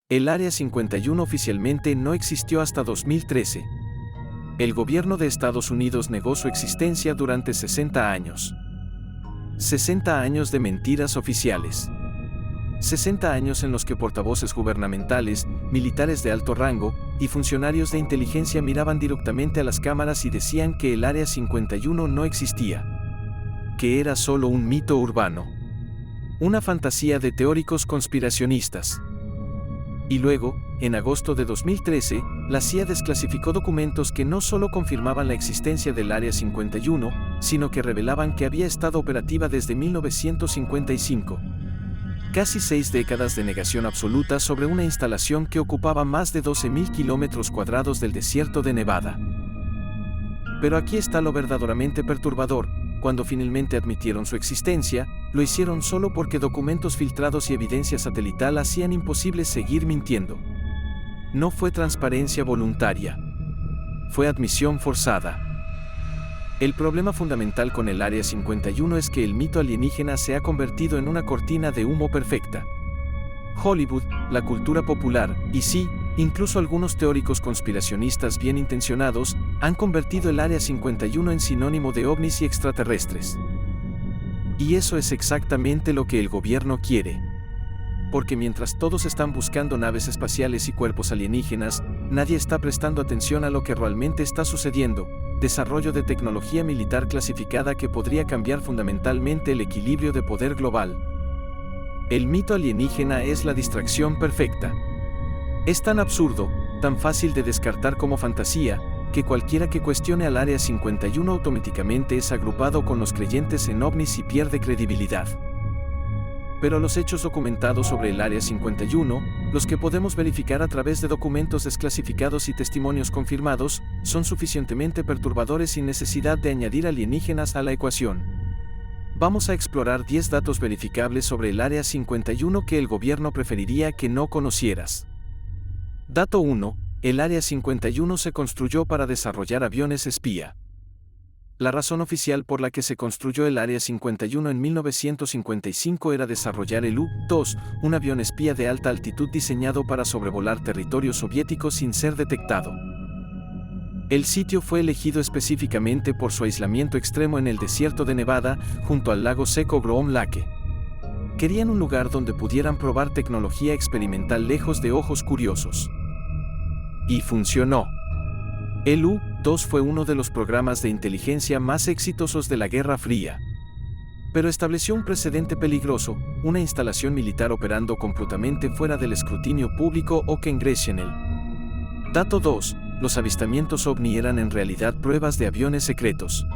El Área 51 oficialmente no existió hasta 2013. El gobierno de Estados Unidos negó su existencia durante 60 años. 60 años de mentiras oficiales. 60 años en los que portavoces gubernamentales, militares de alto rango y funcionarios de inteligencia miraban directamente a las cámaras y decían que el Área 51 no existía, que era solo un mito urbano, una fantasía de teóricos conspiracionistas. Y luego, en agosto de 2013, la CIA desclasificó documentos que no solo confirmaban la existencia del Área 51, sino que revelaban que había estado operativa desde 1955. Casi 6 décadas de negación absoluta sobre una instalación que ocupaba más de 12.000 kilómetros cuadrados del desierto de Nevada. Pero aquí está lo verdaderamente perturbador: cuando finalmente admitieron su existencia, lo hicieron solo porque documentos filtrados y evidencia satelital hacían imposible seguir mintiendo. No fue transparencia voluntaria. Fue admisión forzada. El problema fundamental con el Área 51 es que el mito alienígena se ha convertido en una cortina de humo perfecta. Hollywood, la cultura popular, y sí, incluso algunos teóricos conspiracionistas bien intencionados, han convertido el Área 51 en sinónimo de ovnis y extraterrestres. Y eso es exactamente lo que el gobierno quiere. Porque mientras todos están buscando naves espaciales y cuerpos alienígenas, nadie está prestando atención a lo que realmente está sucediendo: desarrollo de tecnología militar clasificada que podría cambiar fundamentalmente el equilibrio de poder global. El mito alienígena es la distracción perfecta. Es tan absurdo, tan fácil de descartar como fantasía, que cualquiera que cuestione al Área 51 automáticamente es agrupado con los creyentes en ovnis y pierde credibilidad. Pero los hechos documentados sobre el Área 51, los que podemos verificar a través de documentos desclasificados y testimonios confirmados, son suficientemente perturbadores sin necesidad de añadir alienígenas a la ecuación. Vamos a explorar 10 datos verificables sobre el Área 51 que el gobierno preferiría que no conocieras. Dato 1. El Área 51 se construyó para desarrollar aviones espía. La razón oficial por la que se construyó el Área 51 en 1955 era desarrollar el U-2, un avión espía de alta altitud diseñado para sobrevolar territorios soviéticos sin ser detectado. El sitio fue elegido específicamente por su aislamiento extremo en el desierto de Nevada, junto al lago seco Groom Lake. Querían un lugar donde pudieran probar tecnología experimental lejos de ojos curiosos. Y funcionó. El U-2 fue uno de los programas de inteligencia más exitosos de la Guerra Fría. Pero estableció un precedente peligroso: una instalación militar operando completamente fuera del escrutinio público o congresional. Dato 2. Los avistamientos ovni eran en realidad pruebas de aviones secretos.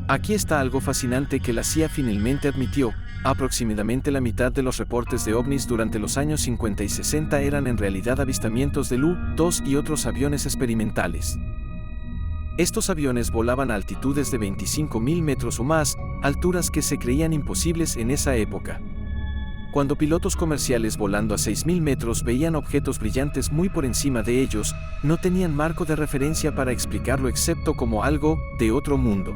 Aquí está algo fascinante que la CIA finalmente admitió: aproximadamente la mitad de los reportes de ovnis durante los años 50 y 60 eran en realidad avistamientos del U-2 y otros aviones experimentales. Estos aviones volaban a altitudes de 25.000 metros o más, alturas que se creían imposibles en esa época. Cuando pilotos comerciales volando a 6.000 metros veían objetos brillantes muy por encima de ellos, no tenían marco de referencia para explicarlo excepto como algo de otro mundo.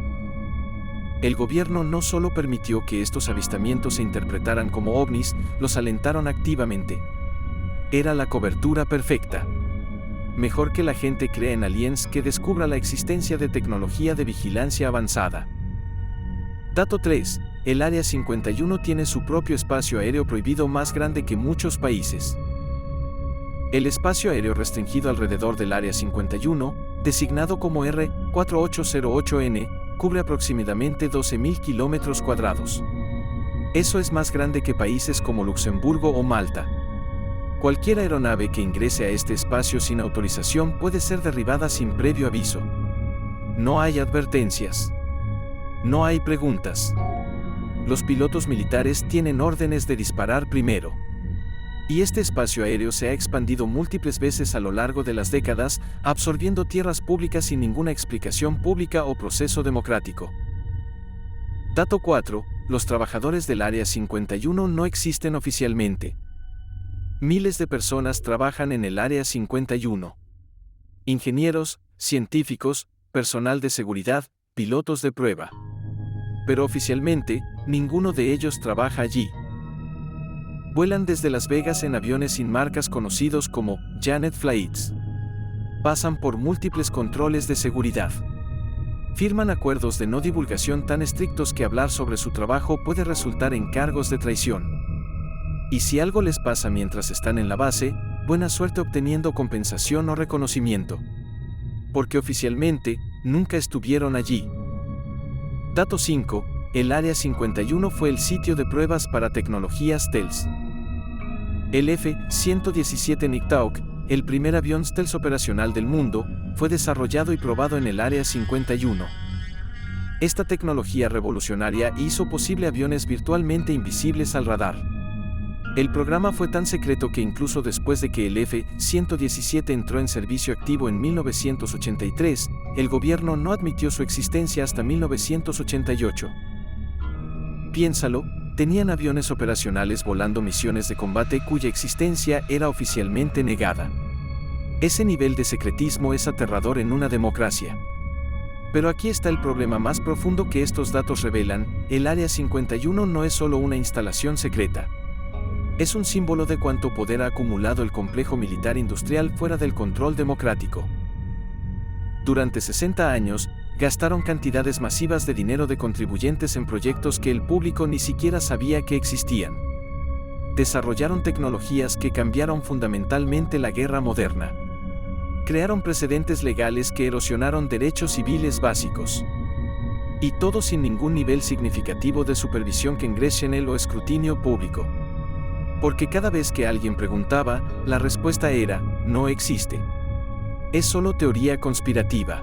El gobierno no solo permitió que estos avistamientos se interpretaran como ovnis, los alentaron activamente. Era la cobertura perfecta. Mejor que la gente crea en aliens que descubra la existencia de tecnología de vigilancia avanzada. Dato 3. El Área 51 tiene su propio espacio aéreo prohibido más grande que muchos países. El espacio aéreo restringido alrededor del Área 51, designado como R-4808N, cubre aproximadamente 12.000 kilómetros cuadrados. Eso es más grande que países como Luxemburgo o Malta. Cualquier aeronave que ingrese a este espacio sin autorización puede ser derribada sin previo aviso. No hay advertencias. No hay preguntas. Los pilotos militares tienen órdenes de disparar primero. Y este espacio aéreo se ha expandido múltiples veces a lo largo de las décadas, absorbiendo tierras públicas sin ninguna explicación pública o proceso democrático. Dato 4. Los trabajadores del Área 51 no existen oficialmente. Miles de personas trabajan en el Área 51. Ingenieros, científicos, personal de seguridad, pilotos de prueba. Pero oficialmente, ninguno de ellos trabaja allí. Vuelan desde Las Vegas en aviones sin marcas conocidos como Janet Flights. Pasan por múltiples controles de seguridad. Firman acuerdos de no divulgación tan estrictos que hablar sobre su trabajo puede resultar en cargos de traición. Y si algo les pasa mientras están en la base, buena suerte obteniendo compensación o reconocimiento. Porque oficialmente, nunca estuvieron allí. Dato 5. El Área 51 fue el sitio de pruebas para tecnologías stealth. El F-117 Nighthawk, el primer avión stealth operacional del mundo, fue desarrollado y probado en el Área 51. Esta tecnología revolucionaria hizo posible aviones virtualmente invisibles al radar. El programa fue tan secreto que incluso después de que el F-117 entró en servicio activo en 1983, el gobierno no admitió su existencia hasta 1988. Piénsalo, tenían aviones operacionales volando misiones de combate cuya existencia era oficialmente negada. Ese nivel de secretismo es aterrador en una democracia. Pero aquí está el problema más profundo que estos datos revelan: el Área 51 no es solo una instalación secreta. Es un símbolo de cuánto poder ha acumulado el complejo militar industrial fuera del control democrático. Durante 60 años, gastaron cantidades masivas de dinero de contribuyentes en proyectos que el público ni siquiera sabía que existían. Desarrollaron tecnologías que cambiaron fundamentalmente la guerra moderna. Crearon precedentes legales que erosionaron derechos civiles básicos. Y todo sin ningún nivel significativo de supervisión congresional o escrutinio público. Porque cada vez que alguien preguntaba, la respuesta era: no existe. Es solo teoría conspirativa.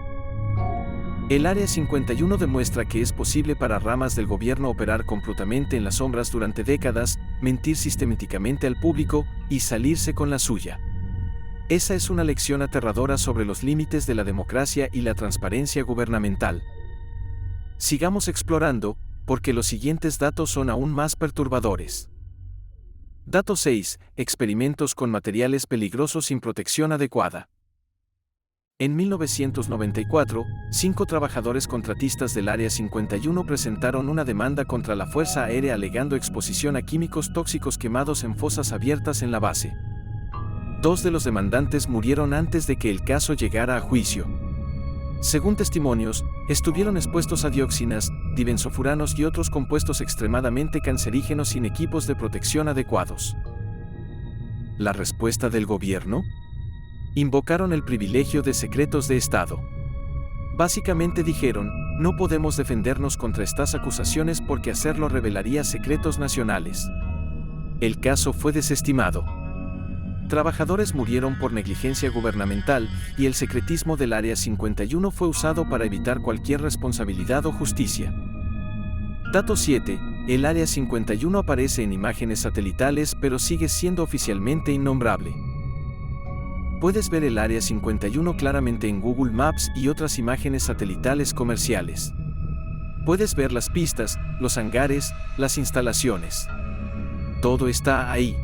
El Área 51 demuestra que es posible para ramas del gobierno operar completamente en las sombras durante décadas, mentir sistemáticamente al público y salirse con la suya. Esa es una lección aterradora sobre los límites de la democracia y la transparencia gubernamental. Sigamos explorando, porque los siguientes datos son aún más perturbadores. Dato 6. Experimentos con materiales peligrosos sin protección adecuada. En 1994, 5 trabajadores contratistas del Área 51 presentaron una demanda contra la Fuerza Aérea alegando exposición a químicos tóxicos quemados en fosas abiertas en la base. 2 de los demandantes murieron antes de que el caso llegara a juicio. Según testimonios, estuvieron expuestos a dioxinas, dibenzofuranos y otros compuestos extremadamente cancerígenos sin equipos de protección adecuados. ¿La respuesta del gobierno? Invocaron el privilegio de secretos de Estado. Básicamente dijeron: no podemos defendernos contra estas acusaciones porque hacerlo revelaría secretos nacionales. El caso fue desestimado. Trabajadores murieron por negligencia gubernamental, y el secretismo del Área 51 fue usado para evitar cualquier responsabilidad o justicia. Dato 7. El Área 51 aparece en imágenes satelitales pero sigue siendo oficialmente innombrable. Puedes ver el Área 51 claramente en Google Maps y otras imágenes satelitales comerciales. Puedes ver las pistas, los hangares, las instalaciones. Todo está ahí.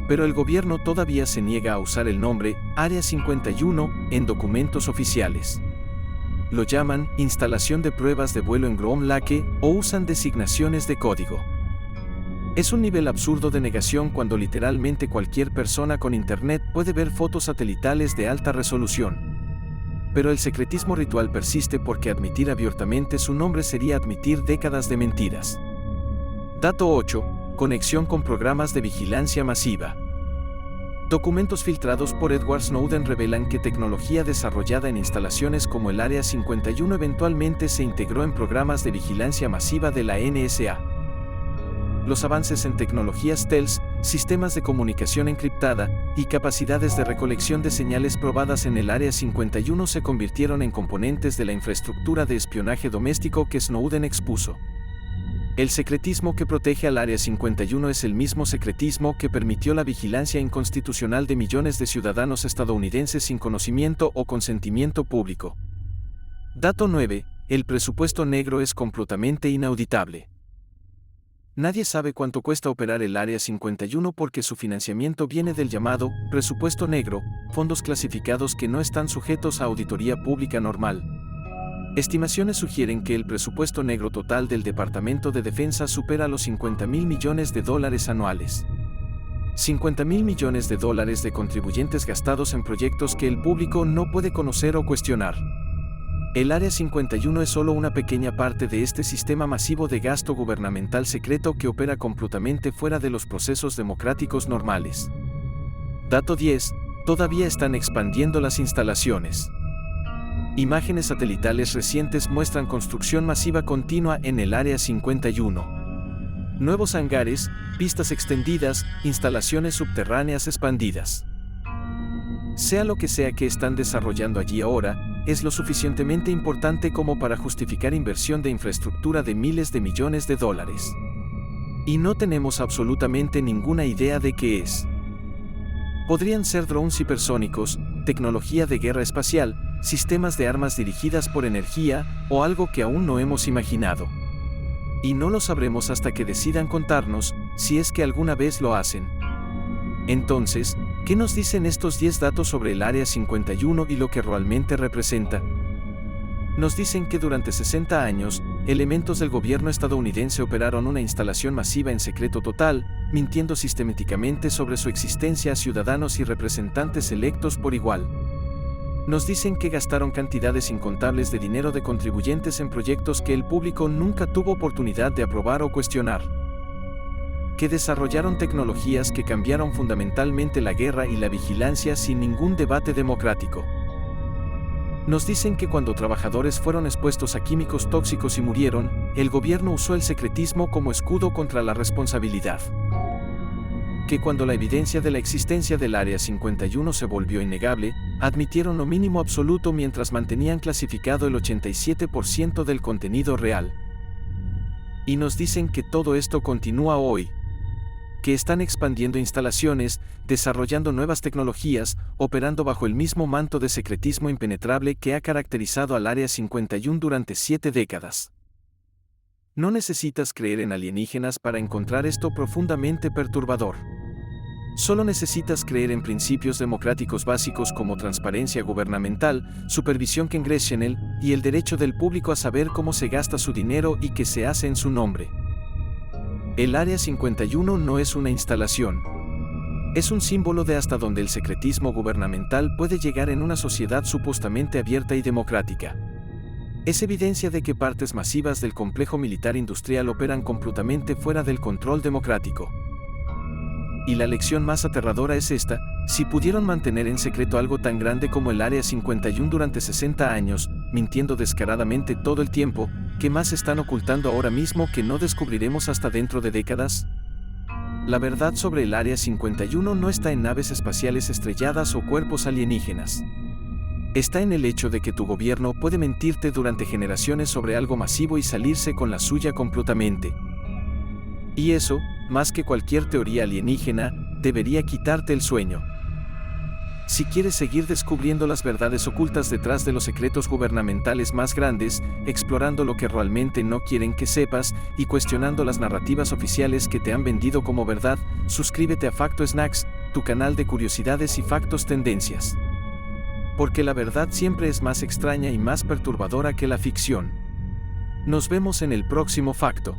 Pero el gobierno todavía se niega a usar el nombre Área 51 en documentos oficiales. Lo llaman instalación de pruebas de vuelo en Ground Lake o usan designaciones de código. Es un nivel absurdo de negación cuando literalmente cualquier persona con internet puede ver fotos satelitales de alta resolución. Pero el secretismo ritual persiste porque admitir abiertamente su nombre sería admitir décadas de mentiras. Dato 8. Conexión con programas de vigilancia masiva. Documentos filtrados por Edward Snowden revelan que tecnología desarrollada en instalaciones como el Área 51 eventualmente se integró en programas de vigilancia masiva de la NSA. Los avances en tecnologías stealth, sistemas de comunicación encriptada y capacidades de recolección de señales probadas en el Área 51 se convirtieron en componentes de la infraestructura de espionaje doméstico que Snowden expuso. El secretismo que protege al Área 51 es el mismo secretismo que permitió la vigilancia inconstitucional de millones de ciudadanos estadounidenses sin conocimiento o consentimiento público. Dato 9. El presupuesto negro es completamente inauditable. Nadie sabe cuánto cuesta operar el Área 51 porque su financiamiento viene del llamado presupuesto negro, fondos clasificados que no están sujetos a auditoría pública normal. Estimaciones sugieren que el presupuesto negro total del Departamento de Defensa supera los $50.000 millones anuales. $50.000 millones de contribuyentes gastados en proyectos que el público no puede conocer o cuestionar. El Área 51 es solo una pequeña parte de este sistema masivo de gasto gubernamental secreto que opera completamente fuera de los procesos democráticos normales. Dato 10. Todavía están expandiendo las instalaciones. Imágenes satelitales recientes muestran construcción masiva continua en el Área 51. Nuevos hangares, pistas extendidas, instalaciones subterráneas expandidas. Sea lo que sea que están desarrollando allí ahora, es lo suficientemente importante como para justificar inversión de infraestructura de miles de millones de dólares. Y no tenemos absolutamente ninguna idea de qué es. Podrían ser drones hipersónicos, tecnología de guerra espacial, sistemas de armas dirigidas por energía, o algo que aún no hemos imaginado. Y no lo sabremos hasta que decidan contarnos, si es que alguna vez lo hacen. Entonces, ¿qué nos dicen estos 10 datos sobre el Área 51 y lo que realmente representa? Nos dicen que durante 60 años, elementos del gobierno estadounidense operaron una instalación masiva en secreto total, mintiendo sistemáticamente sobre su existencia a ciudadanos y representantes electos por igual. Nos dicen que gastaron cantidades incontables de dinero de contribuyentes en proyectos que el público nunca tuvo oportunidad de aprobar o cuestionar. Que desarrollaron tecnologías que cambiaron fundamentalmente la guerra y la vigilancia sin ningún debate democrático. Nos dicen que cuando trabajadores fueron expuestos a químicos tóxicos y murieron, el gobierno usó el secretismo como escudo contra la responsabilidad. Que cuando la evidencia de la existencia del Área 51 se volvió innegable, admitieron lo mínimo absoluto mientras mantenían clasificado el 87% del contenido real. Y nos dicen que todo esto continúa hoy. Que están expandiendo instalaciones, desarrollando nuevas tecnologías, operando bajo el mismo manto de secretismo impenetrable que ha caracterizado al Área 51 durante 7 décadas. No necesitas creer en alienígenas para encontrar esto profundamente perturbador. Solo necesitas creer en principios democráticos básicos como transparencia gubernamental, supervisión congresional y el derecho del público a saber cómo se gasta su dinero y qué se hace en su nombre. El Área 51 no es una instalación. Es un símbolo de hasta dónde el secretismo gubernamental puede llegar en una sociedad supuestamente abierta y democrática. Es evidencia de que partes masivas del complejo militar industrial operan completamente fuera del control democrático. Y la lección más aterradora es esta: si pudieron mantener en secreto algo tan grande como el Área 51 durante 60 años, mintiendo descaradamente todo el tiempo, ¿qué más están ocultando ahora mismo que no descubriremos hasta dentro de décadas? La verdad sobre el Área 51 no está en naves espaciales estrelladas o cuerpos alienígenas. Está en el hecho de que tu gobierno puede mentirte durante generaciones sobre algo masivo y salirse con la suya completamente. Y eso, más que cualquier teoría alienígena, debería quitarte el sueño. Si quieres seguir descubriendo las verdades ocultas detrás de los secretos gubernamentales más grandes, explorando lo que realmente no quieren que sepas y cuestionando las narrativas oficiales que te han vendido como verdad, suscríbete a Facto Snacks, tu canal de curiosidades y factos tendencias. Porque la verdad siempre es más extraña y más perturbadora que la ficción. Nos vemos en el próximo facto.